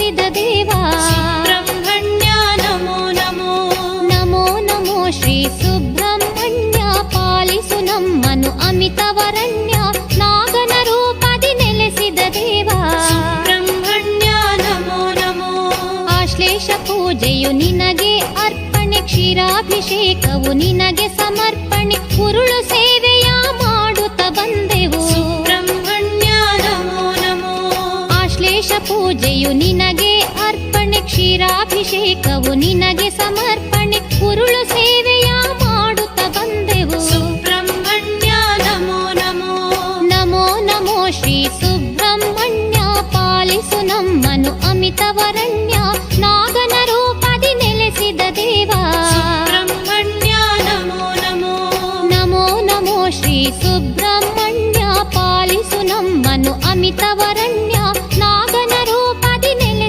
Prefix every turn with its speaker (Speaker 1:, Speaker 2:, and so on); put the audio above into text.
Speaker 1: ನೆಲೆಸಿದ ದೇವಾ
Speaker 2: ಸುಬ್ರಹ್ಮಣ್ಯ ನಮೋ ನಮೋ.
Speaker 1: ನಮೋ ನಮೋ ಶ್ರೀ ಸುಬ್ರಹ್ಮಣ್ಯ ಪಾಲಿಸು ನಮ್ಮನು ಅಮಿತವರಣ್ಯ ನಾಗನ ರೂಪದಿ ನೆಲೆಸಿದ ದೇವಾ
Speaker 2: ಸುಬ್ರಹ್ಮಣ್ಯ ನಮೋ ನಮೋ.
Speaker 1: ಆಶ್ಲೇಷ ಪೂಜೆಯು ನಿನಗೆ ಅರ್ಪಣೆ ಕ್ಷೀರಾಭಿಷೇಕವು ನಿನಗೆ ಸಮರ್ಪಣೆ ಉರುಳು ಸೇವೆಯ ಮಾಡುತ್ತ ಬಂದೆವು
Speaker 2: ಸುಬ್ರಹ್ಮಣ್ಯ ನಮೋ ನಮೋ.
Speaker 1: ಆಶ್ಲೇಷ ಪೂಜೆಯು ನಿನಗೆ ಅರ್ಪಣೆ ಕ್ಷೀರಾಭಿಷೇಕವು ನಿನಗೆ ಸಮರ್ಪಣೆ ಉರುಳು ಸೇವೆಯ ಮಾಡುತ್ತ ಬಂದೆವು
Speaker 2: ಸುಬ್ರಹ್ಮಣ್ಯ ನಮೋ ನಮೋ.
Speaker 1: ನಮೋ ನಮೋ ಶ್ರೀ ಸುಬ್ರಹ್ಮಣ್ಯ ಪಾಲಿಸು ನಮ್ಮನು ಅಮಿತವರಣ್ಯ ನಾಗನ ರೂಪದಿ ನೆಲೆಸಿದ ದೇವಾ
Speaker 2: ಸುಬ್ರಹ್ಮಣ್ಯ ನಮೋ ನಮೋ.
Speaker 1: ನಮೋ ನಮೋ ಶ್ರೀ ಸುಬ್ರಹ್ಮಣ್ಯ ಪಾಲಿಸು ನಮ್ಮನು ಅಮಿತವರಣ್ಯ